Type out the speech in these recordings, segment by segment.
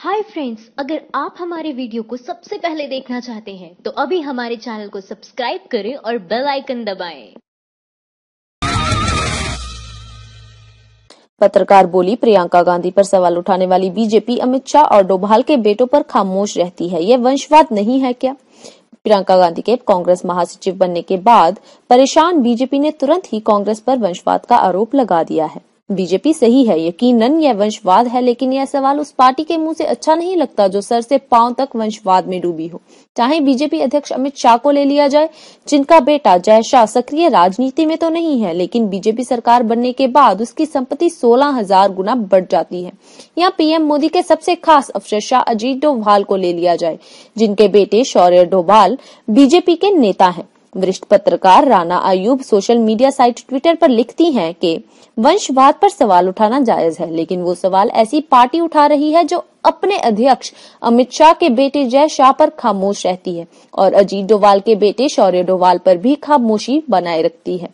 Hi friends, अगर आप हमारे वीडियो को सबसे पहले देखना चाहते हैं तो अभी हमारे चैनल को सब्सक्राइब करें और बेल आइकन दबाएं। पत्रकार बोली, प्रियंका गांधी पर सवाल उठाने वाली बीजेपी अमित शाह और डोभाल के बेटों पर खामोश रहती है। यह वंशवाद नहीं है क्या? प्रियंका गांधी के कांग्रेस महासचिव बनने के बाद परेशान बीजेपी ने तुरंत ही कांग्रेस पर वंशवाद का आरोप लगा दिया है। बीजेपी सही है, यकीनन यह वंशवाद है, लेकिन यह सवाल उस पार्टी के मुंह से अच्छा नहीं लगता जो सर से पांव तक वंशवाद में डूबी हो। चाहे बीजेपी अध्यक्ष अमित शाह को ले लिया जाए, जिनका बेटा जय शाह सक्रिय राजनीति में तो नहीं है, लेकिन बीजेपी सरकार बनने के बाद उसकी संपत्ति 16,000 गुना बढ़ जाती है। यहाँ पीएम मोदी के सबसे खास अफसर अजीत डोभाल को ले लिया जाए, जिनके बेटे शौर्य डोभाल बीजेपी के नेता हैं। वरिष्ठ पत्रकार Rana Ayub social media site Twitter पर लिखती हैं कि वंशवाद पर सवाल उठाना जायज है, लेकिन वो सवाल ऐसी पार्टी उठा रही है जो अपने अध्यक्ष अमित शाह के बेटे जय शाह पर खामोश रहती है और अजीत डोभाल के बेटे शौर्य डोभाल पर भी खामोशी बनाए रखती है।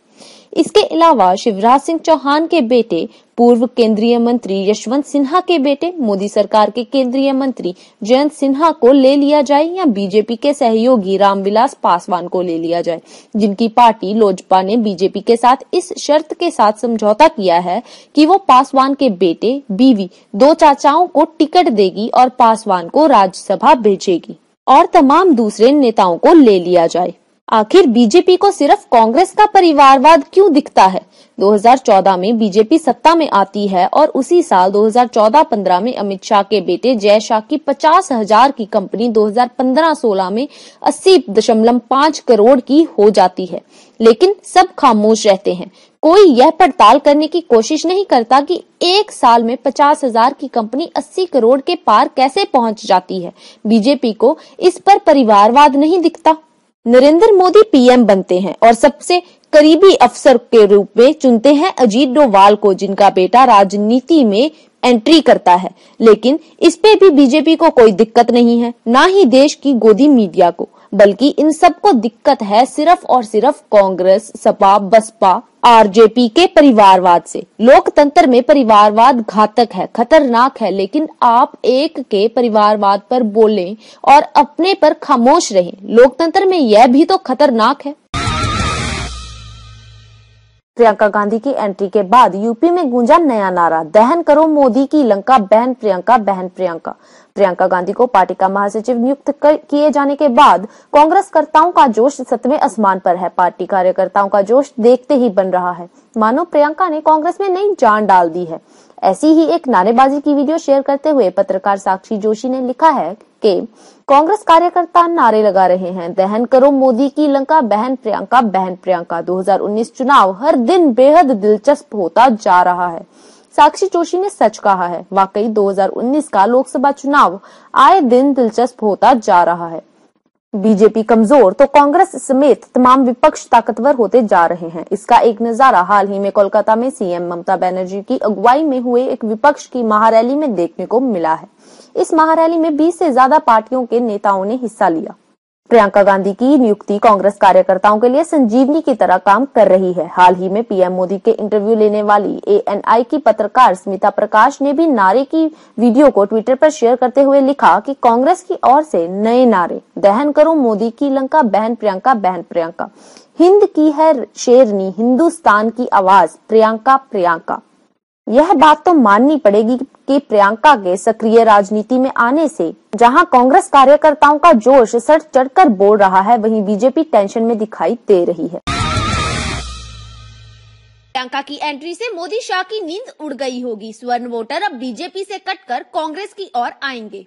इसके अलावा शिवराज सिंह चौहान के बेटे पूर्व केंद्रीय मंत्री यशवंत सिन्हा के बेटे मोदी सरकार के केंद्रीय मंत्री जयंत सिन्हा को ले लिया जाए या बीजेपी के सहयोगी रामविलास पासवान को ले लिया जाए, जिनकी पार्टी लोजपा ने बीजेपी के साथ इस शर्त के साथ समझौता किया है कि वो पासवान के बेटे, बीवी, 2 चाचाओं को टिकट देगी और पासवान को राज्यसभा भेजेगी और तमाम दूसरे नेताओं को ले लिया जाए। आखिर बीजेपी को सिर्फ कांग्रेस का परिवारवाद क्यों दिखता है? 2014 में बीजेपी सत्ता में आती है और उसी साल 2014-15 में अमित शाह के बेटे जय शाह की 50,000 की कंपनी 2015-16 में 80.5 करोड़ की हो जाती है, लेकिन सब खामोश रहते हैं। कोई यह पड़ताल करने की कोशिश नहीं करता कि एक साल में 50,000 की कंपनी 80 करोड़ के पार कैसे पहुंच जाती है। बीजेपी को इस पर परिवारवाद नहीं दिखता। नरेंद्र मोदी पीएम बनते हैं और सबसे करीबी अफसर के रूप में चुनते हैं अजीत डोभाल को, जिनका बेटा राजनीति में एंट्री करता है, लेकिन इस पे भी बीजेपी को कोई दिक्कत नहीं है, ना ही देश की गोदी मीडिया को, बल्कि इन सबको दिक्कत है सिर्फ और सिर्फ कांग्रेस, सपा, बसपा, आरजेपी के परिवारवाद से। लोकतंत्र में परिवारवाद घातक है, खतरनाक है, लेकिन आप एक के परिवारवाद पर बोलें और अपने पर खामोश रहें। लोकतंत्र में यह भी तो खतरनाक है। प्रियंका गांधी की एंट्री के बाद यूपी में गूंजा नया नारा, दहन करो मोदी की लंका, बहन प्रियंका, बहन प्रियंका। प्रियंका गांधी को पार्टी का महासचिव नियुक्त किए जाने के बाद कांग्रेसकर्ताओं का जोश 7वें आसमान पर है। पार्टी कार्यकर्ताओं का जोश देखते ही बन रहा है, मानो प्रियंका ने कांग्रेस में नई जान डाल दी है। ऐसी ही एक नारेबाजी की वीडियो शेयर करते हुए पत्रकार साक्षी जोशी ने लिखा है कि कांग्रेस कार्यकर्ता नारे लगा रहे हैं, दहन करो मोदी की लंका, बहन प्रियंका, बहन प्रियंका। 2019 चुनाव हर दिन बेहद दिलचस्प होता जा रहा है। साक्षी जोशी ने सच कहा है, वाकई 2019 का लोकसभा चुनाव आए दिन दिलचस्प होता जा रहा है। बीजेपी कमजोर तो कांग्रेस समेत तमाम विपक्ष ताकतवर होते जा रहे हैं। इसका एक नजारा हाल ही में कोलकाता में सीएम ममता बनर्जी की अगुवाई में हुए एक विपक्ष की महारैली में देखने को मिला है। इस महारैली में 20 से ज्यादा पार्टियों के नेताओं ने हिस्सा लिया। प्रियंका गांधी की नियुक्ति कांग्रेस कार्यकर्ताओं के लिए संजीवनी की तरह काम कर रही है। हाल ही में पीएम मोदी के इंटरव्यू लेने वाली एएनआई की पत्रकार स्मिता प्रकाश ने भी नारे की वीडियो को ट्विटर पर शेयर करते हुए लिखा कि कांग्रेस की ओर से नए नारे, दहन करो मोदी की लंका, बहन प्रियंका, बहन प्रियंका। हिंद की है शेरनी, हिंदुस्तान की आवाज, प्रियंका प्रियंका। यह बात तो माननी पड़ेगी कि प्रियंका के सक्रिय राजनीति में आने से जहां कांग्रेस कार्यकर्ताओं का जोश सर चढ़कर बोल रहा है, वहीं बीजेपी टेंशन में दिखाई दे रही है। प्रियंका की एंट्री से मोदी शाह की नींद उड़ गई होगी। स्वर्ण वोटर अब बीजेपी से कटकर कांग्रेस की ओर आएंगे।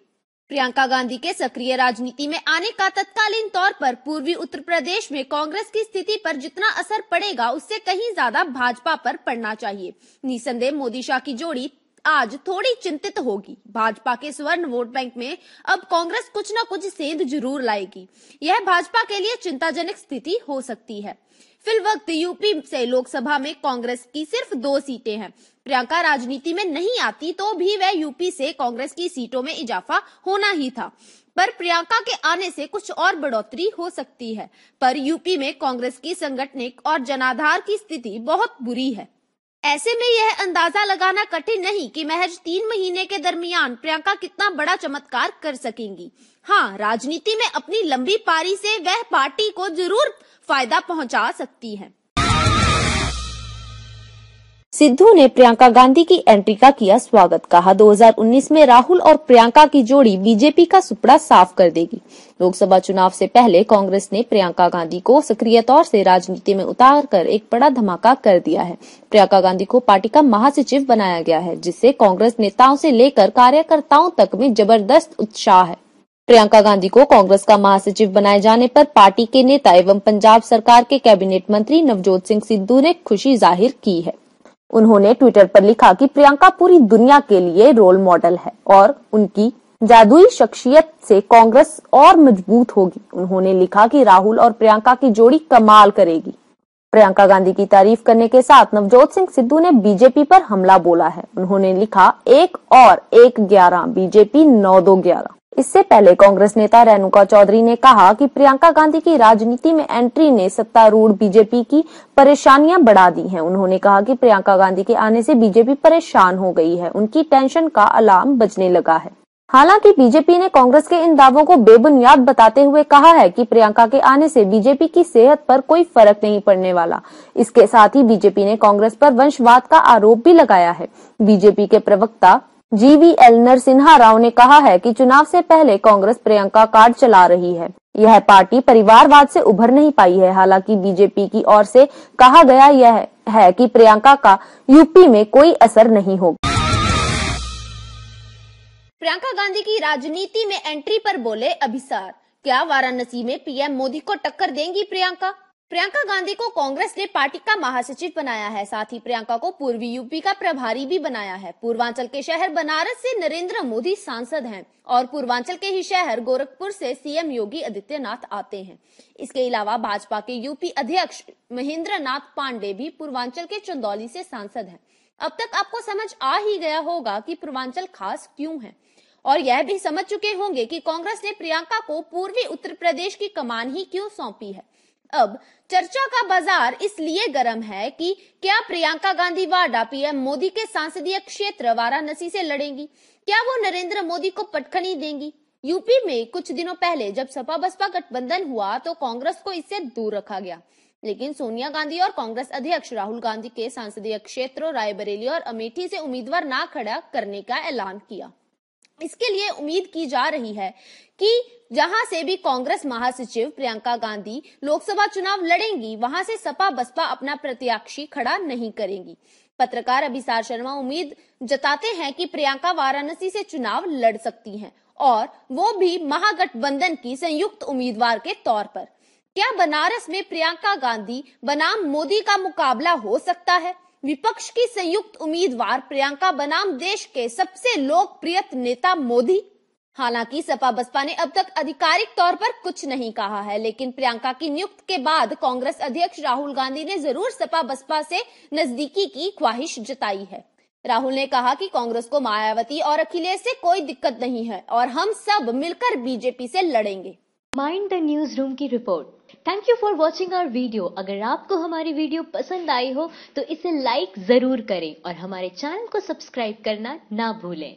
प्रियंका गांधी के सक्रिय राजनीति में आने का तत्कालीन तौर पर पूर्वी उत्तर प्रदेश में कांग्रेस की स्थिति पर जितना असर पड़ेगा, उससे कहीं ज्यादा भाजपा पर पड़ना चाहिए। निसंदेह मोदी शाह की जोड़ी आज थोड़ी चिंतित होगी। भाजपा के स्वर्ण वोट बैंक में अब कांग्रेस कुछ न कुछ सेंध जरूर लाएगी। यह भाजपा के लिए चिंताजनक स्थिति हो सकती है। फिलवक्त यूपी से लोकसभा में कांग्रेस की सिर्फ 2 सीटें हैं। प्रियंका राजनीति में नहीं आती तो भी वह यूपी से कांग्रेस की सीटों में इजाफा होना ही था, पर प्रियंका के आने से कुछ और बढ़ोतरी हो सकती है। पर यूपी में कांग्रेस की संगठनिक और जनाधार की स्थिति बहुत बुरी है। ऐसे में यह अंदाजा लगाना कठिन नहीं कि महज 3 महीने के दरमियान प्रियंका कितना बड़ा चमत्कार कर सकेंगी। हाँ, राजनीति में अपनी लंबी पारी से वह पार्टी को जरूर फायदा पहुंचा सकती है। सिद्धू ने प्रियंका गांधी की एंट्री का किया स्वागत। कहा 2019 में राहुल और प्रियंका की जोड़ी बीजेपी का सुपड़ा साफ कर देगी। लोकसभा चुनाव से पहले कांग्रेस ने प्रियंका गांधी को सक्रिय तौर से राजनीति में उतारकर एक बड़ा धमाका कर दिया है। प्रियंका गांधी को पार्टी का महासचिव बनाया गया है, जिससे कांग्रेस नेताओं से लेकर कार्यकर्ताओं तक में जबरदस्त उत्साह है। प्रियंका गांधी को कांग्रेस का महासचिव बनाए जाने पर पार्टी के नेता एवं पंजाब सरकार के कैबिनेट मंत्री नवजोत सिंह सिद्धू ने खुशी जाहिर की है। उन्होंने ट्विटर पर लिखा कि प्रियंका पूरी दुनिया के लिए रोल मॉडल है और उनकी जादुई शख्सियत से कांग्रेस और मजबूत होगी। उन्होंने लिखा कि राहुल और प्रियंका की जोड़ी कमाल करेगी। प्रियंका गांधी की तारीफ करने के साथ नवजोत सिंह सिद्धू ने बीजेपी पर हमला बोला है। उन्होंने लिखा 1 और 1 11 बीजेपी 9-2-11। इससे पहले कांग्रेस नेता रेणुका चौधरी ने कहा कि प्रियंका गांधी की राजनीति में एंट्री ने सत्तारूढ़ बीजेपी की परेशानियां बढ़ा दी हैं। उन्होंने कहा कि प्रियंका गांधी के आने से बीजेपी परेशान हो गई है, उनकी टेंशन का अलार्म बजने लगा है। हालांकि बीजेपी ने कांग्रेस के इन दावों को बेबुनियाद बताते हुए कहा है कि प्रियंका के आने से बीजेपी की सेहत पर कोई फर्क नहीं पड़ने वाला। इसके साथ ही बीजेपी ने कांग्रेस पर वंशवाद का आरोप भी लगाया है। बीजेपी के प्रवक्ता GVL नरसिम्हा राव ने कहा है कि चुनाव से पहले कांग्रेस प्रियंका कार्ड चला रही है। यह पार्टी परिवारवाद से उभर नहीं पाई है। हालांकि बीजेपी की ओर से कहा गया यह है कि प्रियंका का यूपी में कोई असर नहीं होगा। प्रियंका गांधी की राजनीति में एंट्री पर बोले अभिसार, क्या वाराणसी में पीएम मोदी को टक्कर देंगी प्रियंका? प्रियंका गांधी को कांग्रेस ने पार्टी का महासचिव बनाया है। साथ ही प्रियंका को पूर्वी यूपी का प्रभारी भी बनाया है। पूर्वांचल के शहर बनारस से नरेंद्र मोदी सांसद हैं और पूर्वांचल के ही शहर गोरखपुर से सीएम योगी आदित्यनाथ आते हैं। इसके अलावा भाजपा के यूपी अध्यक्ष महेंद्र नाथ पांडे भी पूर्वांचल के चंदौली से सांसद हैं। अब तक आपको समझ आ ही गया होगा कि पूर्वांचल खास क्यों है, और यह भी समझ चुके होंगे कि कांग्रेस ने प्रियंका को पूर्वी उत्तर प्रदेश की कमान ही क्यों सौंपी है। अब चर्चा का बाजार इसलिए गर्म है कि क्या प्रियंका गांधी वाड्रा पीएम मोदी के संसदीय क्षेत्र वाराणसी से लड़ेंगी? क्या वो नरेंद्र मोदी को पटखनी देंगी? यूपी में कुछ दिनों पहले जब सपा बसपा गठबंधन हुआ तो कांग्रेस को इससे दूर रखा गया, लेकिन सोनिया गांधी और कांग्रेस अध्यक्ष राहुल गांधी के संसदीय क्षेत्रों रायबरेली और अमेठी से उम्मीदवार ना खड़ा करने का ऐलान किया। इसके लिए उम्मीद की जा रही है कि जहां से भी कांग्रेस महासचिव प्रियंका गांधी लोकसभा चुनाव लड़ेंगी, वहां से सपा बसपा अपना प्रत्याशी खड़ा नहीं करेंगी। पत्रकार अभिसार शर्मा उम्मीद जताते हैं कि प्रियंका वाराणसी से चुनाव लड़ सकती हैं, और वो भी महागठबंधन की संयुक्त उम्मीदवार के तौर पर। क्या बनारस में प्रियंका गांधी बनाम मोदी का मुकाबला हो सकता है? विपक्ष की संयुक्त उम्मीदवार प्रियंका बनाम देश के सबसे लोकप्रिय नेता मोदी? हालांकि सपा बसपा ने अब तक आधिकारिक तौर पर कुछ नहीं कहा है, लेकिन प्रियंका की नियुक्ति के बाद कांग्रेस अध्यक्ष राहुल गांधी ने जरूर सपा बसपा से नजदीकी की ख्वाहिश जताई है। राहुल ने कहा कि कांग्रेस को मायावती और अखिलेश से कोई दिक्कत नहीं है और हम सब मिलकर बीजेपी से लड़ेंगे। माइंड द न्यूज रूम की रिपोर्ट। Thank you for watching our video. अगर आपको हमारी वीडियो पसंद आई हो तो इसे लाइक जरूर करें और हमारे चैनल को सब्सक्राइब करना ना भूलें।